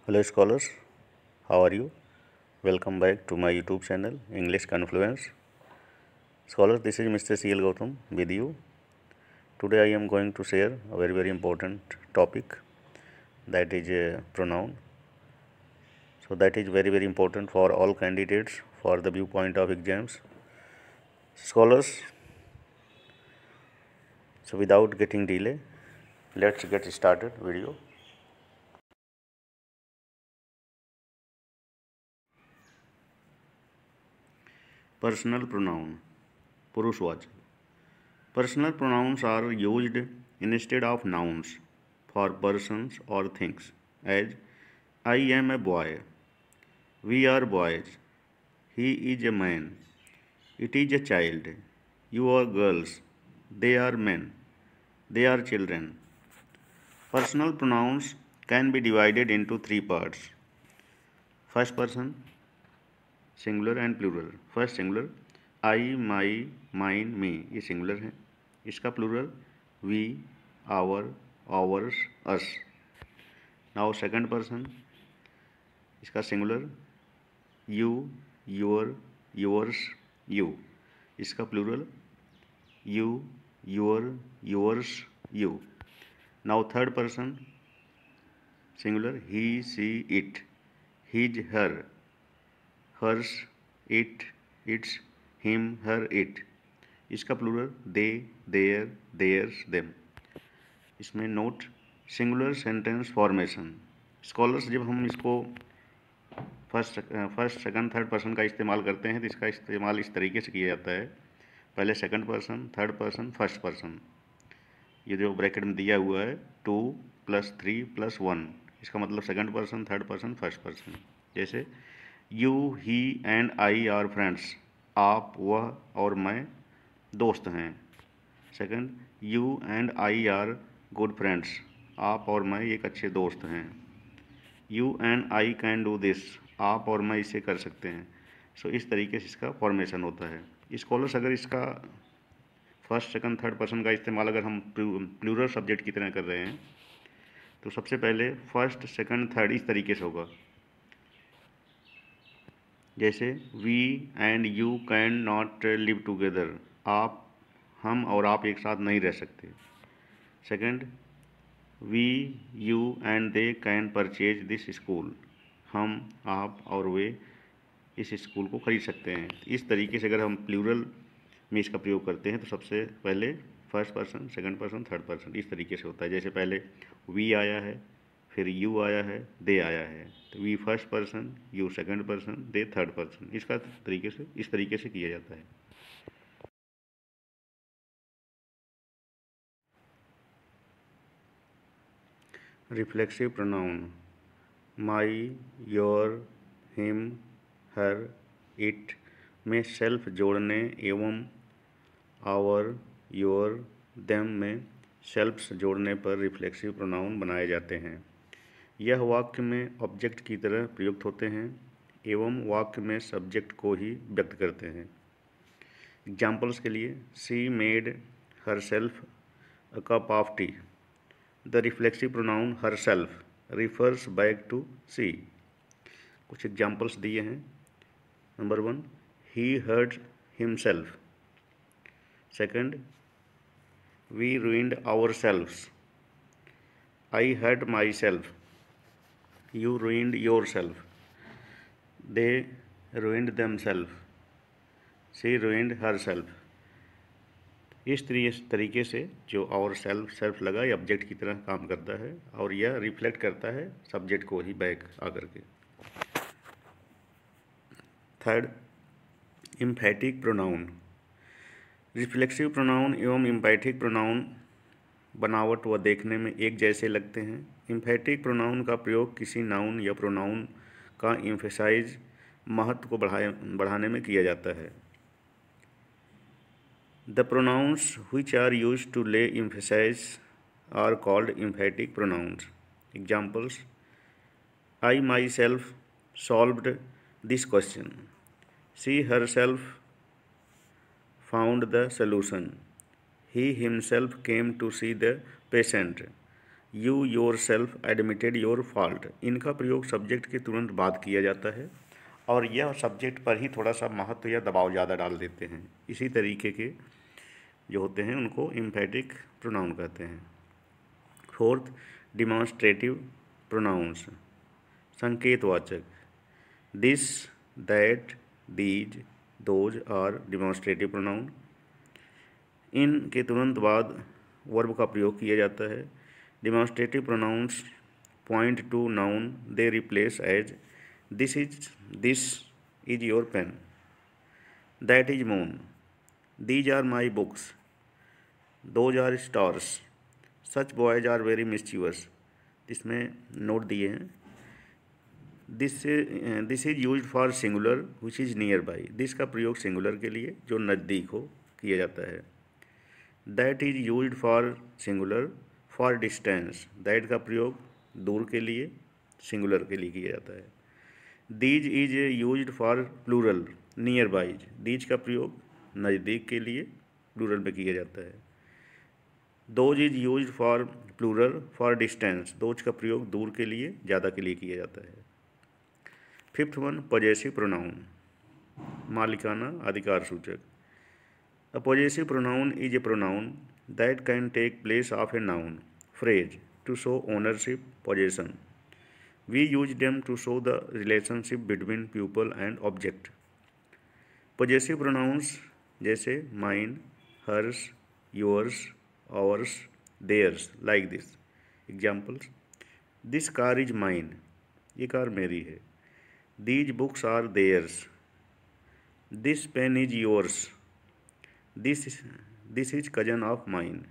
Hello scholars, how are you? Welcome back to my YouTube channel English Confluence. Scholars, this is Mr. CL Gautam with you. Today I am going to share a very important topic, that is a pronoun. So that is very important for all candidates for the viewpoint of exams. Scholars, so without getting delay, let's get started video. Personal pronoun, पुरुषवाचक. Personal pronouns are used instead of nouns for persons or things, as I am a boy, we are boys, he is a man, it is a child, you are girls, they are men, they are children. Personal pronouns can be divided into three parts. First person, singular and plural. First singular, I, my, mine, me, ये singular है. इसका plural we, our, ours, us. Now second person, इसका singular you, your, yours, you. इसका plural you, your, yours, you. Now third person, singular he, she, it, his, her, hers, it, its, him, her, it. इसका plural they, their, theirs, them. इसमें note, singular sentence formation. Scholars, जब हम इसको first second third person का इस्तेमाल करते हैं तो इसका इस्तेमाल इस तरीके से किया जाता है. पहले second person, third person, first person. ये जो ब्रैकेट में दिया हुआ है 2 + 3 + 1, इसका मतलब second person, third person, first person. जैसे you, he and I are friends, आप, वह और मैं दोस्त हैं. Second, you and I are good friends, आप और मैं एक अच्छे दोस्त हैं. You and I can do this, आप और मैं इसे कर सकते हैं. सो इस तरीके से इसका फॉर्मेशन होता है. स्कॉलर्स, अगर इसका फर्स्ट सेकंड थर्ड पर्सन का इस्तेमाल अगर हम प्लूरल सब्जेक्ट की तरह कर रहे हैं तो सबसे पहले फर्स्ट सेकंड थर्ड इस तरीके से होगा. जैसे we and you can not live together, आप, हम और आप एक साथ नहीं रह सकते. Second, we, you and they can purchase this school, हम, आप और वे इस स्कूल को खरीद सकते हैं. इस तरीके से अगर हम प्लूरल में इसका प्रयोग करते हैं तो सबसे पहले first person, second person, third person इस तरीके से होता है. जैसे पहले वी आया है, फिर यू आया है, दे आया है, तो we first person, you second person, they third person. इसका तरीके से इस तरीके से किया जाता है. Reflexive pronoun, my, your, him, her, it में सेल्फ जोड़ने एवं आवर, योर, देम में सेल्फ्स जोड़ने पर रिफ्लेक्सिव प्रोनाउन बनाए जाते हैं. यह वाक्य में ऑब्जेक्ट की तरह प्रयुक्त होते हैं एवं वाक्य में सब्जेक्ट को ही व्यक्त करते हैं. एग्जाम्पल्स के लिए, she made herself a cup of tea. The reflexive pronoun herself refers back to she. कुछ एग्जाम्पल्स दिए हैं. Number 1, he hurt himself. Second, we ruined ourselves. I hurt myself. You ruined yourself. They ruined themselves. She ruined herself. इस तरीके से जो और self लगा ये ऑब्जेक्ट की तरह काम करता है और यह रिफ्लेक्ट करता है सब्जेक्ट को ही बैक आकर के. Third, एम्फैटिक pronoun. रिफ्लेक्सिव प्रोनाउन एवं एम्फैटिक प्रोनाउन बनावट व देखने में एक जैसे लगते हैं. एम्फैटिक प्रोनाउन का प्रयोग किसी नाउन या प्रोनाउन का एम्फेसाइज, महत्व को बढ़ाने में किया जाता है. The pronouns which are used to lay emphasize are called emphatic pronouns. Examples, I myself solved this question. She herself found the solution. He himself came to see the patient. You your self admitted your fault. इनका प्रयोग subject के तुरंत बाद किया जाता है और यह सब्जेक्ट पर ही थोड़ा सा महत्व या दबाव ज़्यादा डाल देते हैं। इसी तरीके के जो होते हैं उनको एम्फेटिक प्रोनाउन कहते हैं। फोर्थ, डिमॉन्स्ट्रेटिव प्रोनाउंस, संकेतवाचक। This, that, these, those are demonstrative pronoun. इन के तुरंत बाद वर्ब का प्रयोग किया जाता है। Demonstrative pronouns point to noun, they replace as this is your pen, that is moon, these are my books, those are stars, such boys are very mischievous. इसमें नोट दिए हैं। This is used for singular which is near by. This का प्रयोग singular के लिए जो नज़दीक हो किया जाता है। That is used for singular for distance. That का प्रयोग दूर के लिए सिंगुलर के लिए किया जाता है। These is used for plural near by. These का प्रयोग नज़दीक के लिए प्लूरल में किया जाता है। Those is used for plural for distance. Those का प्रयोग दूर के लिए ज़्यादा के लिए किया जाता है। फिफ्थ वन, पॉजेसिव प्रोनाउन, मालिकाना अधिकार सूचक। A possessive pronoun is a pronoun that can take place of a noun phrase to show ownership, possession. We use them to show the relationship between people and object. Possessive pronouns जैसे mine, hers, yours, ours, theirs, like this. Examples, this car is mine, ये car मेरी है। These books are theirs, this pen is yours, this is cousin of mine,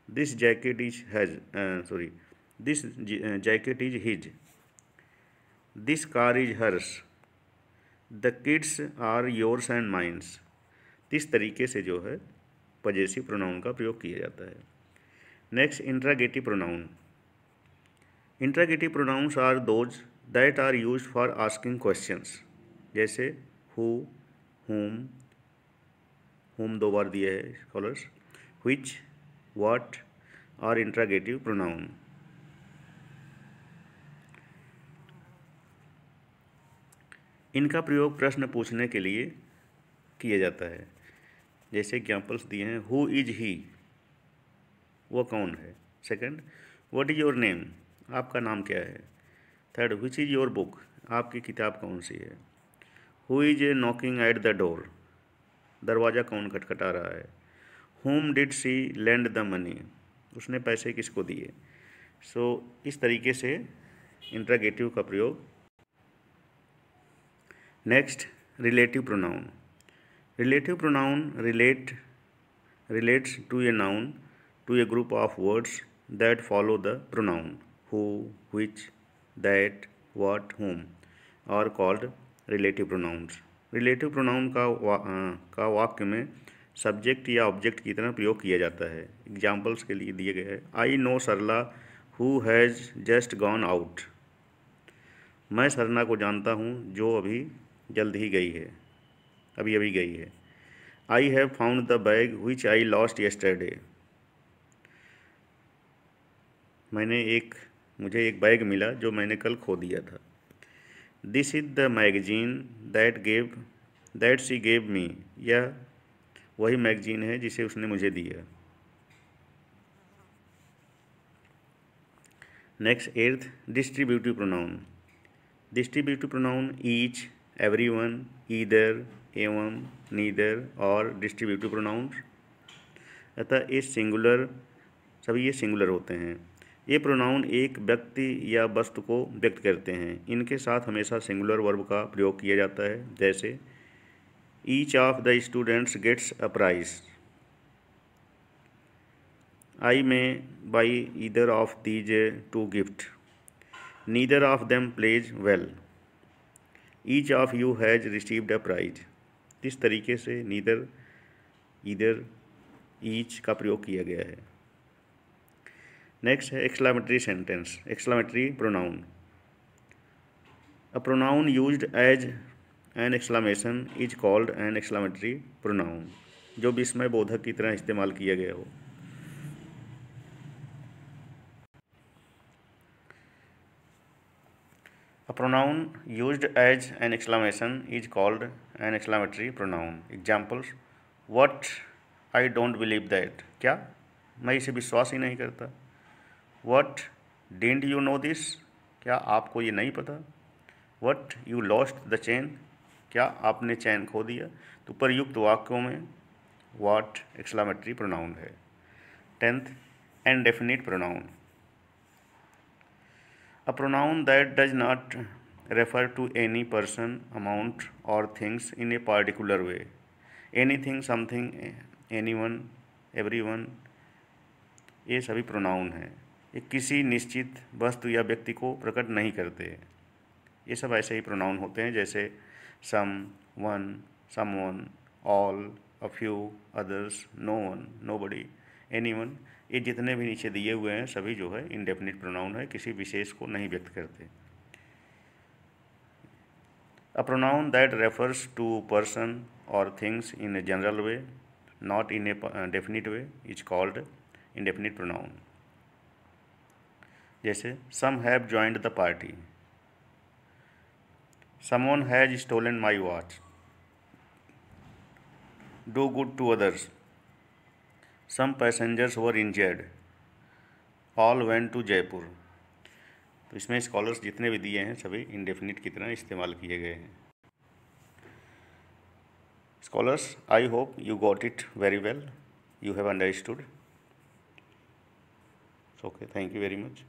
this jacket is this jacket is his, this car is hers, the kids are yours and mines. इस तरीके से जो है possessive pronoun का प्रयोग किया जाता है। Next, interrogative pronoun. Interrogative pronouns are those that are used for asking questions, जैसे हु, whom 2 बार दिया है scholars, which, what are interrogative pronoun. इनका प्रयोग प्रश्न पूछने के लिए किया जाता है। जैसे एग्जाम्पल्स दिए हैं, हु इज ही, वह कौन है। Second, what is your name, आपका नाम क्या है। Third, which is your book, आपकी किताब कौन सी है। Who is knocking at the door, दरवाज़ा कौन खटखटा रहा है। whom did she lend the money, उसने पैसे किसको दिए। सो इस तरीके से इंट्रागेटिव का प्रयोग। Next, relative pronoun. Relative pronoun relates to a noun to a group of words that follow the pronoun. Who, which, that, what, whom are called relative pronouns. Relative pronoun का वाक्य में सब्जेक्ट या object की तरह प्रयोग किया जाता है। एग्जाम्पल्स के लिए दिए गए हैं, I know Sarla who has just gone out, मैं सरना को जानता हूँ जो अभी जल्द ही गई है, अभी अभी गई है। I have found the bag which I lost yesterday, मुझे एक बैग मिला जो मैंने कल खो दिया था। This is the magazine that she gave me, यह वही मैगजीन है जिसे उसने मुझे दिया। Next, 8th, distributive pronoun. Distributive pronoun each, everyone, either, एवं, नीदर और डिस्ट्रीब्यूटिव प्रोनाउंस। अतः सभी ये सिंगुलर होते हैं। ये प्रोनाउन एक व्यक्ति या वस्तु को व्यक्त करते हैं। इनके साथ हमेशा सिंगुलर वर्ब का प्रयोग किया जाता है। जैसे each of the students gets a prize, I may buy either of these two gift, neither of them plays well, each of you has received a prize. इस तरीके से नीदर, ईदर, ईच का प्रयोग किया गया है। नेक्स्ट है exclamatory sentence, exclamatory pronoun. A pronoun used as an exclamation is called an exclamatory pronoun, जो विस्मय बोधक की तरह इस्तेमाल किया गया हो। A pronoun used as an exclamation is called an exclamatory pronoun. Examples: What? I don't believe that. क्या? मैं इसे विश्वास ही नहीं करता. What? Didn't you know this? क्या आपको ये नहीं पता? What? You lost the chain? क्या आपने चैन खो दिया? तो प्रयुक्त वाक्यों में what exclamatory pronoun है. 10th, indefinite pronoun. A pronoun that does not refer to any person, amount or things in a particular way. Anything, something, anyone, everyone, ये सभी प्रोनाउन हैं. ये किसी निश्चित वस्तु या व्यक्ति को प्रकट नहीं करते. ये सब ऐसे ही प्रोनाउन होते हैं जैसे some, one, someone, all, a few, others, no one, nobody, anyone. ये जितने भी नीचे दिए हुए हैं सभी जो है इंडेफिनिट प्रोनाउन है, किसी विशेष को नहीं व्यक्त करते. A pronoun that refers to person और things in a general way, not in a definite way, is called indefinite pronoun. जैसे some have joined the party, someone has stolen my watch, do good to others, some passengers were injured, all went to Jaipur. तो इसमें scholars जितने भी दिए हैं सभी indefinite की तरह इस्तेमाल किए गए हैं. Scholars, I hope you got it very well, you have understood. Okay, thank you very much.